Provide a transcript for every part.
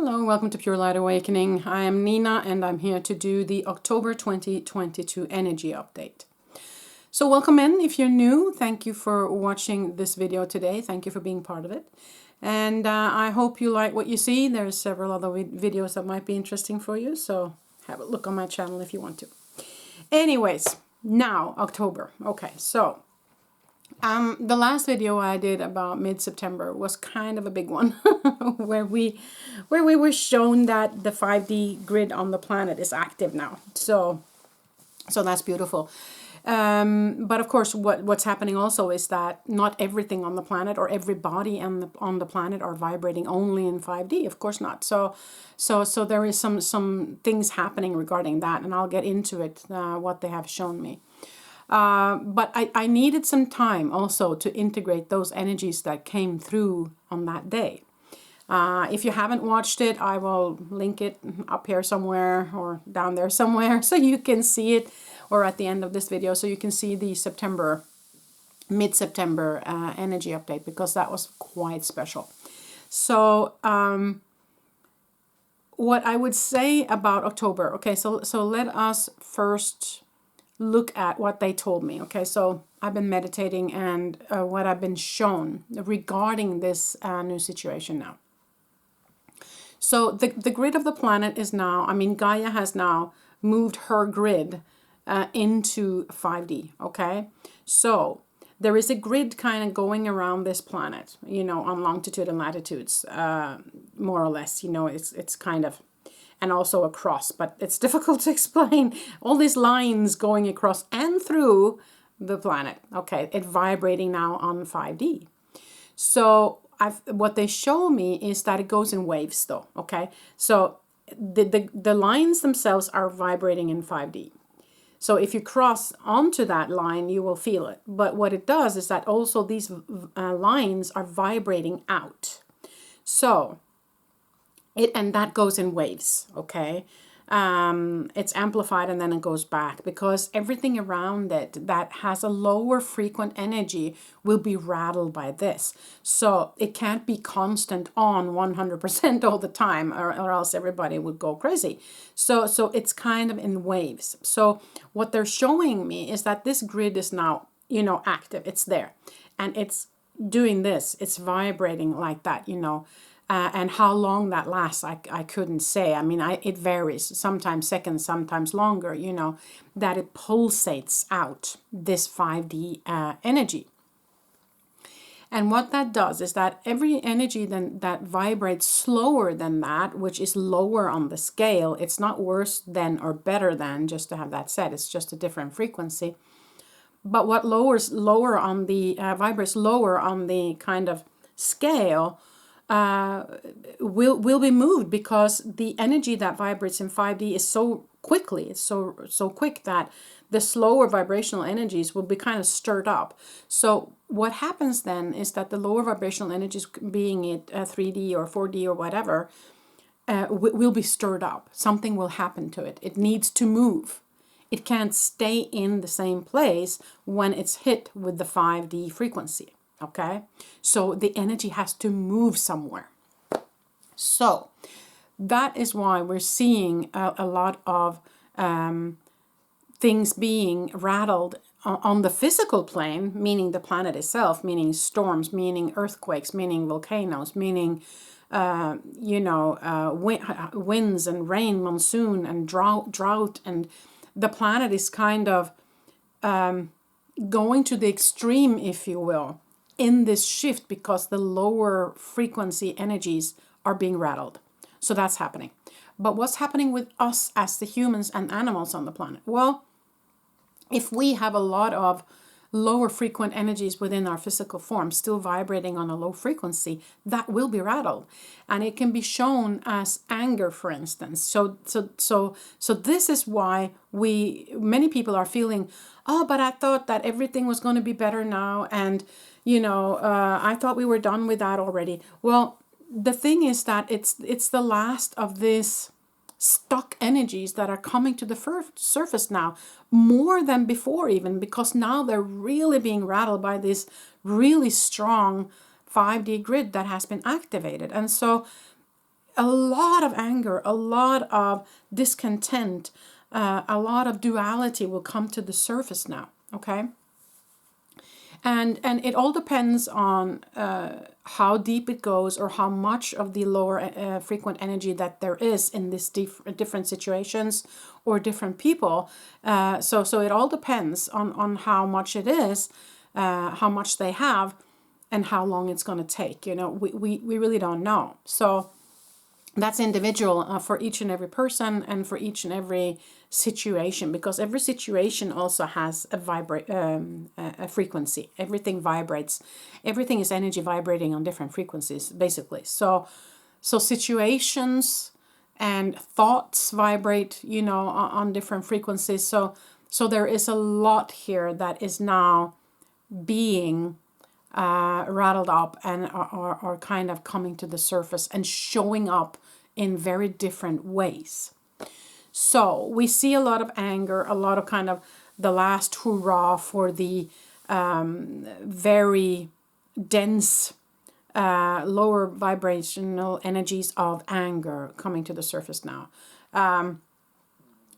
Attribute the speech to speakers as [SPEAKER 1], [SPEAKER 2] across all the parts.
[SPEAKER 1] Hello, welcome to Pure Light Awakening. I am Nina and I'm here to do the October 2022 energy update. So welcome in if you're new. Thank you for watching this video today. Thank you for being part of it. And I hope you like what you see. There's several other videos that might be interesting for you. So have a look on my channel if you want to. Anyways, now October. Okay, so the last video I did about mid-September was kind of a big one where we were shown that the 5D grid on the planet is active now. So that's beautiful. But of course, what's happening also is that not everything on the planet or everybody on the planet are vibrating only in 5D. Of course not. So there is some things happening regarding that, and I'll get into it, what they have shown me. But I needed some time also to integrate those energies that came through on that day. If you haven't watched it, I will link it up here somewhere or down there somewhere so you can see it, or at the end of this video so you can see the mid-September energy update, because that was quite special. So what I would say about October, okay, so let us first look at what they told me. Okay, so I've been meditating and what I've been shown regarding this new situation now. So the grid of the planet is now, Gaia has now moved her grid into 5D, okay? So there is a grid kind of going around this planet, on longitude and latitudes, more or less, it's kind of, and also across, but it's difficult to explain. All these lines going across and through the planet. Okay, it's vibrating now on 5D. So what they show me is that it goes in waves though, okay? So the lines themselves are vibrating in 5D. So if you cross onto that line, you will feel it. But what it does is that also these lines are vibrating out. So and that goes in waves, okay? It's amplified and then it goes back, because everything around it that has a lower frequent energy will be rattled by this. So it can't be constant on 100% all the time, or else everybody would go crazy. So it's kind of in waves. So what they're showing me is that this grid is now, active. It's there. And it's doing this. It's vibrating like that, and how long that lasts, I couldn't say. It varies, sometimes seconds, sometimes longer, that it pulsates out this 5D energy. And what that does is that every energy that vibrates slower than that, which is lower on the scale, it's not worse than or better than, just to have that said, it's just a different frequency. But what vibrates lower on the kind of scale, will be moved, because the energy that vibrates in 5D is so quickly, it's so quick that the slower vibrational energies will be kind of stirred up. So what happens then is that the lower vibrational energies, being it 3D or 4D or whatever, will be stirred up. Something will happen to it. It needs to move. It can't stay in the same place when it's hit with the 5D frequency. Okay, so the energy has to move somewhere. So that is why we're seeing a lot of things being rattled on the physical plane, meaning the planet itself, meaning storms, meaning earthquakes, meaning volcanoes, meaning winds and rain, monsoon and drought, and the planet is kind of going to the extreme, if you will, in this shift, because the lower frequency energies are being rattled. So that's happening. But what's happening with us as the humans and animals on the planet? Well, if we have a lot of lower frequent energies within our physical form still vibrating on a low frequency, that will be rattled. And it can be shown as anger, for instance. So this is why many people are feeling, oh, but I thought that everything was going to be better now, and I thought we were done with that already. Well, the thing is that it's the last of this stuck energies that are coming to the surface now, more than before even, because now they're really being rattled by this really strong 5D grid that has been activated. And so a lot of anger, a lot of discontent, a lot of duality will come to the surface now, okay? And it all depends on how deep it goes, or how much of the lower frequent energy that there is in this different situations or different people. So it all depends on how much it is, how much they have, and how long it's going to take. You know, we really don't know. So that's individual for each and every person and for each and every situation, because every situation also has a frequency. Everything vibrates. Everything is energy vibrating on different frequencies, basically. So situations and thoughts vibrate, you know, on different frequencies. So there is a lot here that is now being rattled up and are kind of coming to the surface and showing up in very different ways. So we see a lot of anger, a lot of kind of the last hurrah for the very dense lower vibrational energies of anger coming to the surface now.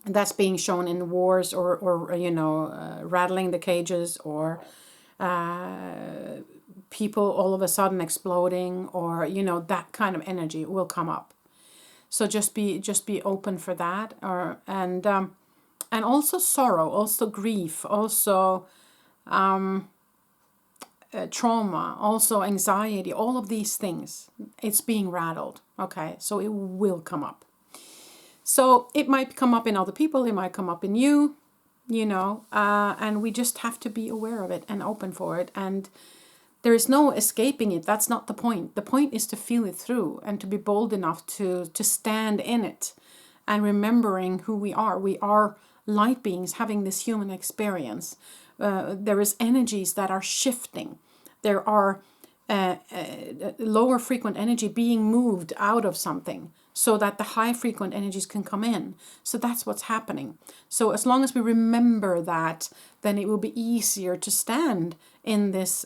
[SPEAKER 1] That's being shown in wars, or you know, rattling the cages, or people all of a sudden exploding, or you know, that kind of energy will come up. So just be open for that, or and also sorrow, also grief, also trauma, also anxiety, all of these things. It's being rattled. Okay, so it will come up. So it might come up in other people. It might come up in you. You know, and we just have to be aware of it and open for it. And there is no escaping it. That's not the point. The point is to feel it through and to be bold enough to stand in it, and remembering who we are. We are light beings having this human experience. There is energies that are shifting. There are lower frequent energy being moved out of something, so that the high frequent energies can come in. So that's what's happening. So as long as we remember that, then it will be easier to stand in this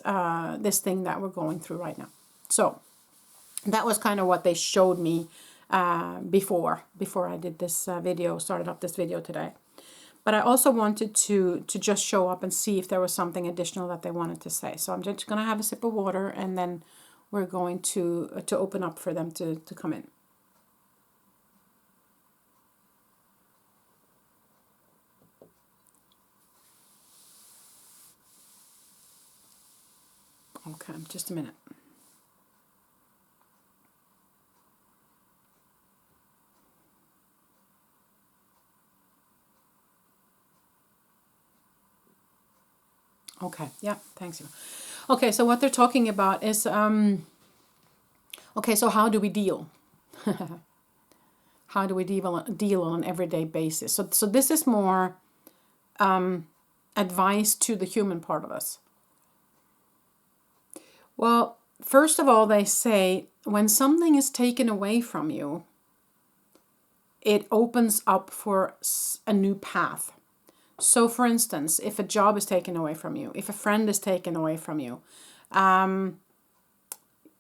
[SPEAKER 1] this thing that we're going through right now. So that was kind of what they showed me before I did this video, started up this video today. But I also wanted to just show up and see if there was something additional that they wanted to say. So I'm just going to have a sip of water, and then we're going to open up for them to come in. Okay, just a minute. Okay, yeah, thanks you. Okay, so what they're talking about is, okay, so how do we deal? How do we deal on an everyday basis? So this is more advice to the human part of us. Well, first of all, they say when something is taken away from you, it opens up for a new path. So, for instance, if a job is taken away from you, if a friend is taken away from you,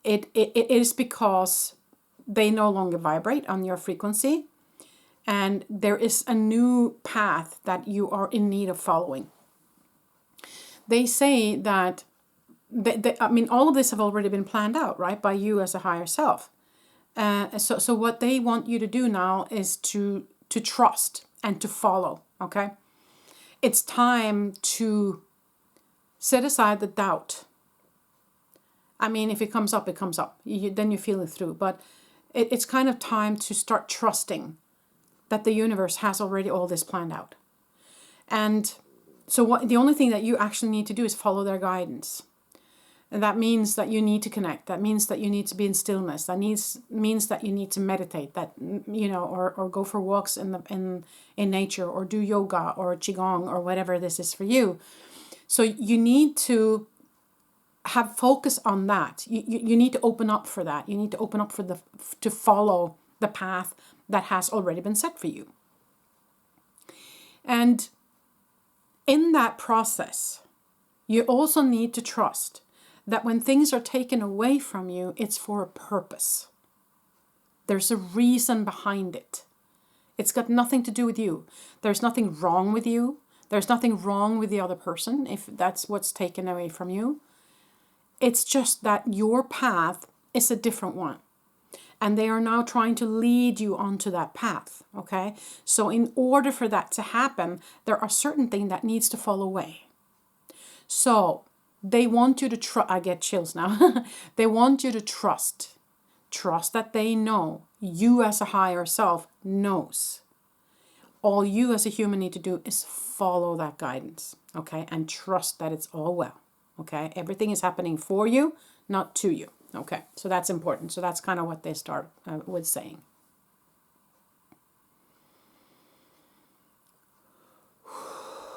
[SPEAKER 1] it is because they no longer vibrate on your frequency, and there is a new path that you are in need of following. They say that, I mean, all of this have already been planned out, right, by you as a higher self. So what they want you to do now is to trust and to follow, okay? It's time to set aside the doubt. I mean, if it comes up, it comes up. Then you feel it through. But it's kind of time to start trusting that the universe has already all this planned out. And so the only thing that you actually need to do is follow their guidance. And that means that you need to connect. That means that you need to be in stillness. That means that you need to meditate. That, you know, or go for walks in nature, or do yoga or qigong or whatever this is for you. So you need to have focus on that. You need to open up for that. You need to open up to follow the path that has already been set for you. And in that process, you also need to trust that when things are taken away from you, it's for a purpose. There's a reason behind it. It's got nothing to do with you. There's nothing wrong with you. There's nothing wrong with the other person, if that's what's taken away from you. It's just that your path is a different one. And they are now trying to lead you onto that path, okay? So in order for that to happen, there are certain things that needs to fall away. So they want you to trust. I get chills now. They want you to trust. Trust that they know. You as a higher self knows. All you as a human need to do is follow that guidance, okay? And trust that it's all well, okay? Everything is happening for you, not to you, okay? So that's important. So that's kind of what they start with saying.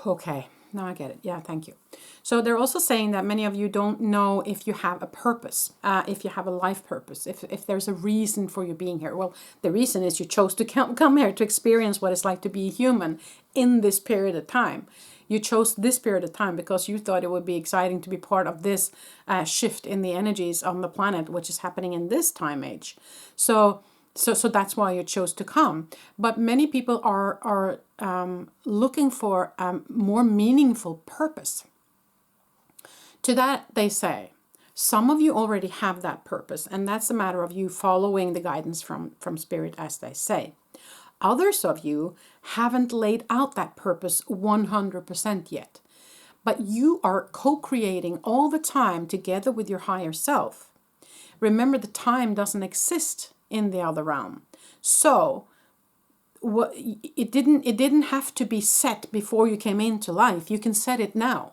[SPEAKER 1] Okay, now I get it. Yeah, thank you. So they're also saying that many of you don't know if you have a purpose, if you have a life purpose, if there's a reason for you being here. Well, the reason is you chose to come here to experience what it's like to be a human in this period of time. You chose this period of time because you thought it would be exciting to be part of this shift in the energies on the planet, which is happening in this time age. So that's why you chose to come. But many people are looking for a more meaningful purpose. To that, they say, some of you already have that purpose, and that's a matter of you following the guidance from Spirit, as they say. Others of you haven't laid out that purpose 100% yet, but you are co-creating all the time together with your higher self. Remember, the time doesn't exist in the other realm. So it didn't have to be set before you came into life. You can set it now.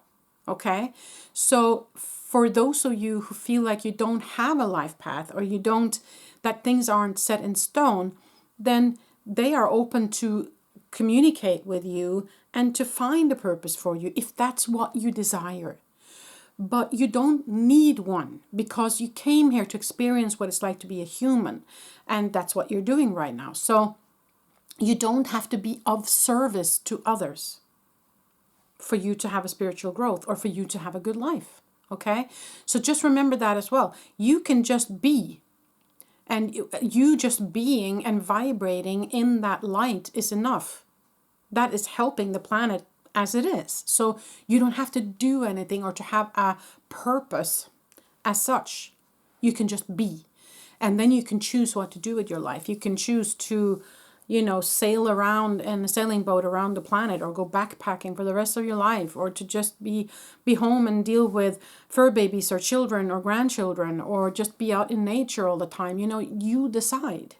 [SPEAKER 1] Okay? So for those of you who feel like you don't have a life path, or that things aren't set in stone, then they are open to communicate with you and to find a purpose for you if that's what you desire. But you don't need one, because you came here to experience what it's like to be a human, and that's what you're doing right now. So you don't have to be of service to others for you to have a spiritual growth or for you to have a good life. Okay? So just remember that as well. You can just be. And you just being and vibrating in that light is enough. That is helping the planet as it is. So you don't have to do anything or to have a purpose as such. You can just be. And then you can choose what to do with your life. You can choose to, sail around in a sailing boat around the planet, or go backpacking for the rest of your life, or to just be home and deal with fur babies or children or grandchildren, or just be out in nature all the time. You decide,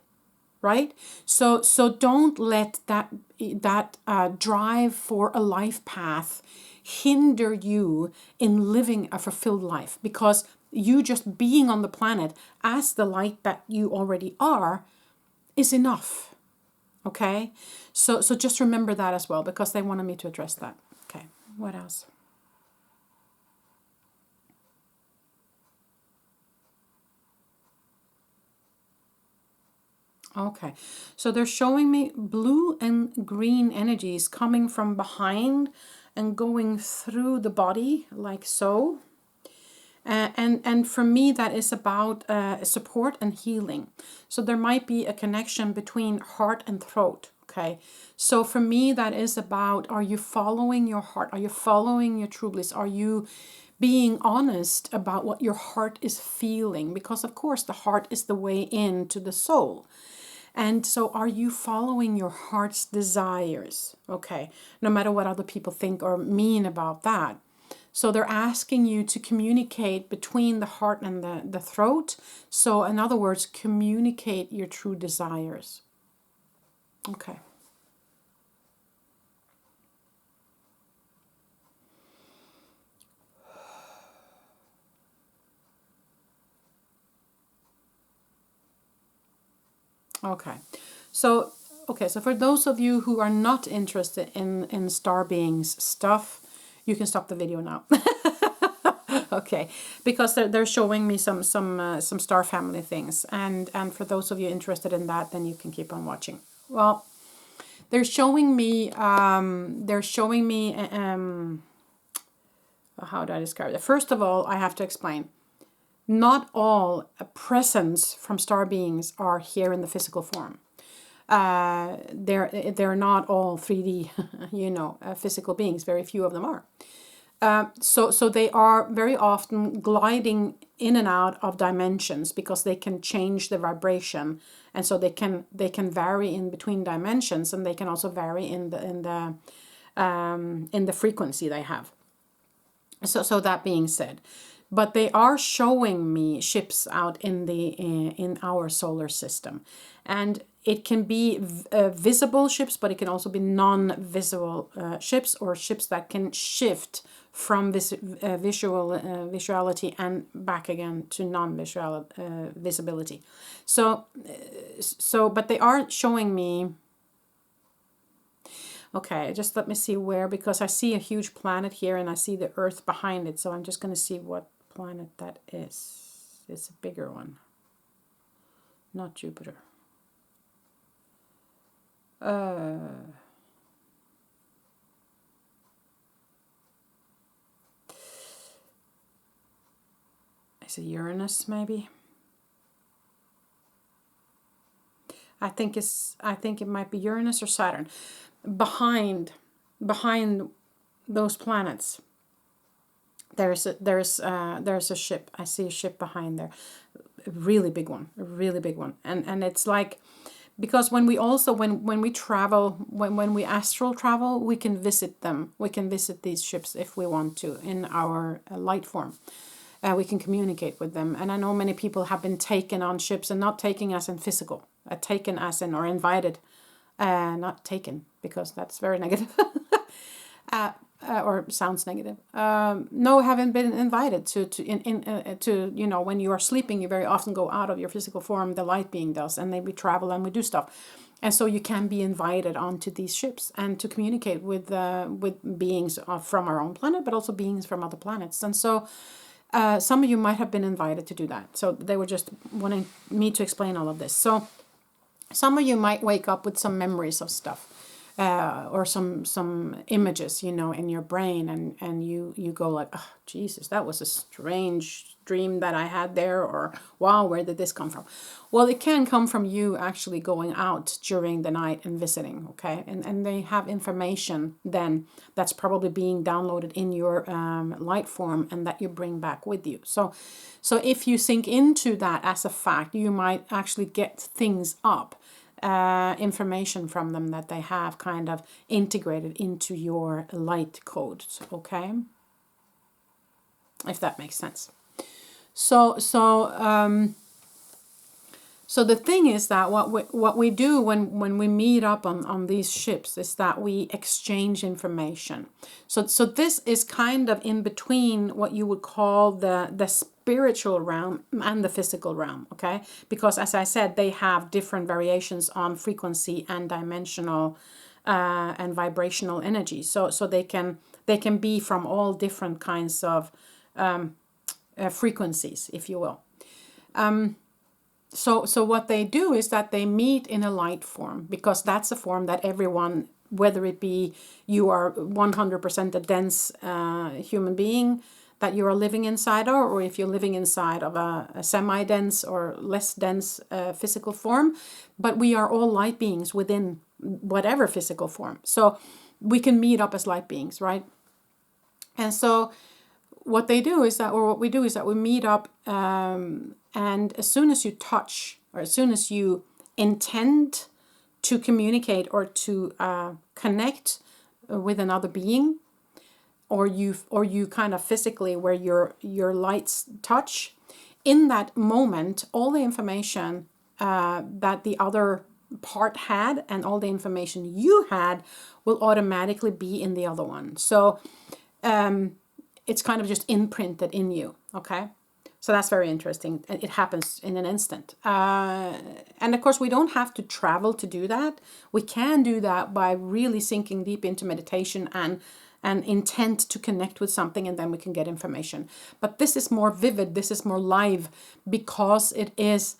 [SPEAKER 1] right? So don't let that drive for a life path hinder you in living a fulfilled life, because you just being on the planet as the light that you already are is enough. Okay, so just remember that as well, because they wanted me to address that. Okay, what else? Okay, so they're showing me blue and green energies coming from behind and going through the body like so. And for me, that is about support and healing. So there might be a connection between heart and throat. Okay. So for me, that is about, are you following your heart? Are you following your true bliss? Are you being honest about what your heart is feeling? Because of course, the heart is the way into the soul. And so are you following your heart's desires? Okay. No matter what other people think or mean about that. So they're asking you to communicate between the heart and the throat. So in other words, communicate your true desires. Okay. Okay. So for those of you who are not interested in star beings stuff, you can stop the video now. Okay, because they're showing me some star family things, and for those of you interested in that, then you can keep on watching. Well, they're showing me how do I describe it? First of all, I have to explain. not all presence from star beings are here in the physical form. They're not all 3D, physical beings. Very few of them are. So they are very often gliding in and out of dimensions because they can change the vibration, and so they can vary in between dimensions, and they can also vary in the frequency they have. So that being said, but they are showing me ships out in our solar system, and it can be visible ships, but it can also be non-visible ships, or ships that can shift from visuality and back again to non-visual visibility. So but they are showing me. Okay, just let me see where, because I see a huge planet here and I see the Earth behind it. So I'm just going to see what planet that is. It's a bigger one. Not Jupiter. Is it Uranus maybe? I think it might be Uranus or Saturn. Behind those planets, there's a ship. I see a ship behind there, a really big one, and it's like, because when we travel, when we astral travel, we can visit them. We can visit these ships if we want to in our light form. We can communicate with them. And I know many people have been taken on ships, and not taken as in physical, taken as in, or invited, not taken, because that's very negative, or sounds negative. No, haven't been invited to when you are sleeping, you very often go out of your physical form. The light being does, and then we travel and we do stuff. And so you can be invited onto these ships and to communicate with beings from our own planet, but also beings from other planets. And so some of you might have been invited to do that. So they were just wanting me to explain all of this. So some of you might wake up with some memories of stuff, or some images, in your brain, and you go like, oh, Jesus, that was a strange dream that I had there, or wow, where did this come from? Well, it can come from you actually going out during the night and visiting, okay? And they have information then that's probably being downloaded in your light form, and that you bring back with you. So if you sink into that as a fact, you might actually get things up, information from them that they have kind of integrated into your light codes, okay? If that makes sense. So the thing is that what we do when we meet up on these ships is that we exchange information. So this is kind of in between what you would call the spiritual realm and the physical realm, okay? Because as I said, they have different variations on frequency and dimensional and vibrational energy. So they can be from all different kinds of frequencies, if you will. So what they do is that they meet in a light form, because that's a form that everyone, whether it be you are 100% a dense human being that you are living inside of, or if you're living inside of a semi-dense or less dense physical form, but we are all light beings within whatever physical form. So we can meet up as light beings, right? And so what we do is that we meet up, and as soon as you touch, or as soon as you intend to communicate or to connect with another being, or you kind of physically where your lights touch, in that moment, all the information that the other part had and all the information you had will automatically be in the other one. So it's kind of just imprinted in you, okay? So that's very interesting. It happens in an instant. And of course, we don't have to travel to do that. We can do that by really sinking deep into meditation and intent to connect with something, and then we can get information. But this is more vivid, this is more live, because it is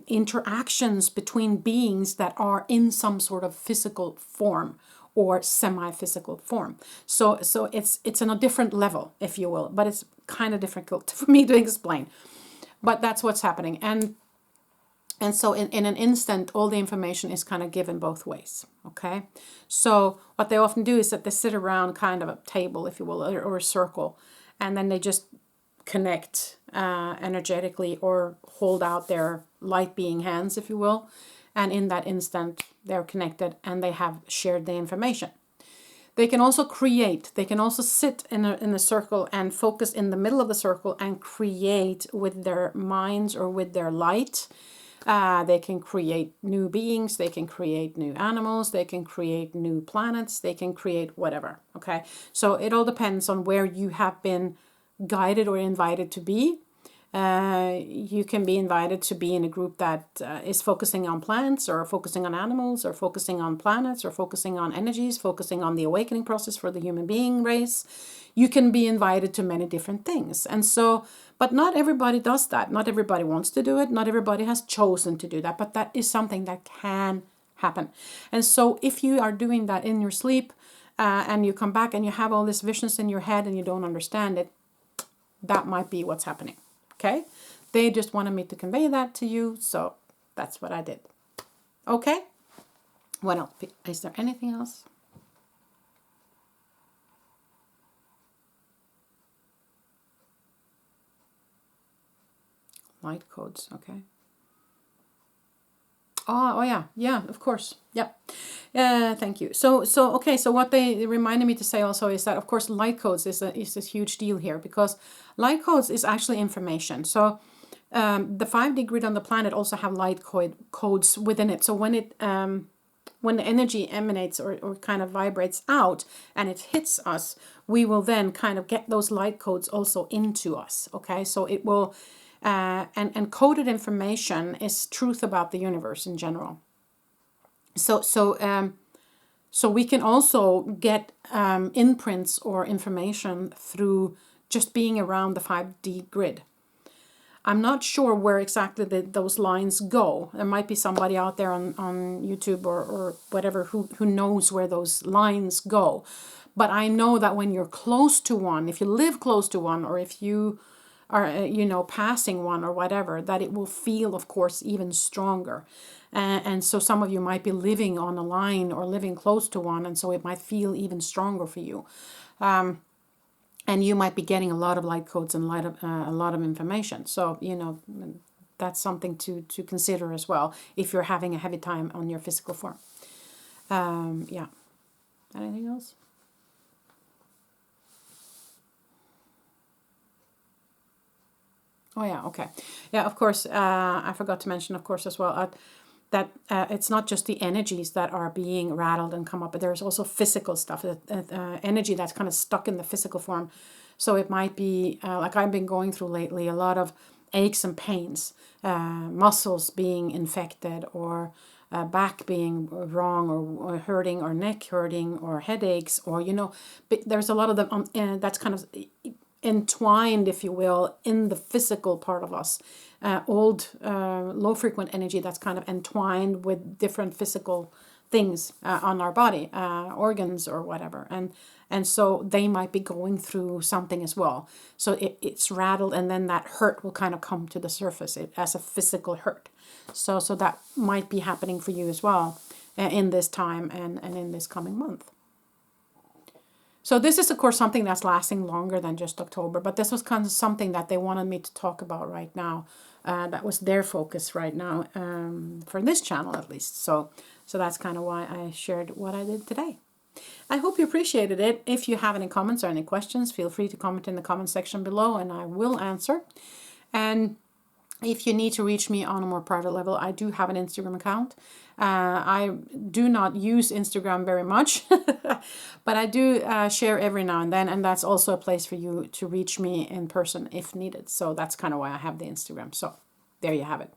[SPEAKER 1] interactions between beings that are in some sort of physical form, or semi-physical form. So it's on a different level, if you will, but it's kind of difficult for me to explain. But that's what's happening. And so in an instant, all the information is kind of given both ways, okay? So what they often do is that they sit around kind of a table, if you will, or a circle, and then they just connect energetically or hold out their light being hands, if you will. And in that instant, they're connected and they have shared the information. They can also create. They can also sit in a circle and focus in the middle of the circle and create with their minds or with their light. They can create new beings, they can create new animals, they can create new planets, they can create whatever, okay? So it all depends on where you have been guided or invited to be. You can be invited to be in a group that is focusing on plants or focusing on animals or focusing on planets or focusing on energies, focusing on the awakening process for the human being race. You can be invited to many different things. And so, but not everybody does that. Not everybody wants to do it. Not everybody has chosen to do that, but that is something that can happen. And so if you are doing that in your sleep and you come back and you have all these visions in your head and you don't understand it, that might be what's happening. Okay, they just wanted me to convey that to you, so that's what I did. Okay, what else? Is there anything else? Light codes, okay. Oh yeah, of course. Yep. Thank you. So okay, so what they reminded me to say also is that, of course, light codes is a huge deal here, because light codes is actually information. So the 5D grid on the planet also have light codes within it. So when it when the energy emanates or kind of vibrates out and it hits us, we will then kind of get those light codes also into us. Okay, so it will. And coded information is truth about the universe in general. So we can also get imprints or information through just being around the 5D grid. I'm not sure where exactly those lines go. There might be somebody out there on YouTube or whatever who knows where those lines go. But I know that when you're close to one, if you live close to one, or if you are, passing one or whatever, that it will feel, of course, even stronger. And so some of you might be living on a line or living close to one, and so it might feel even stronger for you. And you might be getting a lot of light codes and a lot of information. So, that's something to consider as well if you're having a heavy time on your physical form. Yeah. Anything else? Oh, yeah, okay. Yeah, of course, I forgot to mention, of course, as well, that it's not just the energies that are being rattled and come up, but there's also physical stuff, energy that's kind of stuck in the physical form. So it might be, like I've been going through lately, a lot of aches and pains, muscles being infected, or back being wrong or hurting, or neck hurting, or headaches, or, but there's a lot of them that's kind of entwined, if you will, in the physical part of us. Old low frequent energy that's kind of entwined with different physical things on our body, organs or whatever, and so they might be going through something as well. So it's rattled, and then that hurt will kind of come to the surface as a physical hurt. So that might be happening for you as well in this time and in this coming month. So this is, of course, something that's lasting longer than just October, but this was kind of something that they wanted me to talk about right now. That was their focus right now, for this channel at least. So that's kind of why I shared what I did today. I hope you appreciated it. If you have any comments or any questions, feel free to comment in the comment section below and I will answer. And if you need to reach me on a more private level, I do have an Instagram account. I do not use Instagram very much, but I do share every now and then, and that's also a place for you to reach me in person if needed. So that's kind of why I have the Instagram. So there you have it.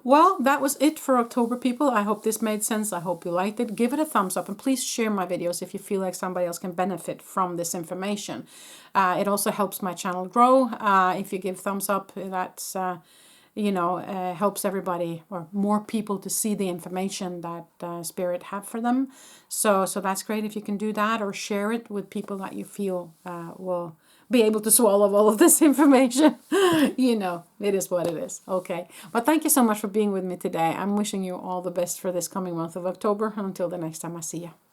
[SPEAKER 1] Well, that was it for October, people. I hope this made sense. I hope you liked it. Give it a thumbs up, and please share my videos if you feel like somebody else can benefit from this information. It also helps my channel grow. If you give thumbs up, that's helps everybody or more people to see the information that Spirit have for them. So that's great if you can do that, or share it with people that you feel will be able to swallow all of this information. It is what it is. Okay. But thank you so much for being with me today. I'm wishing you all the best for this coming month of October. Until the next time I see you.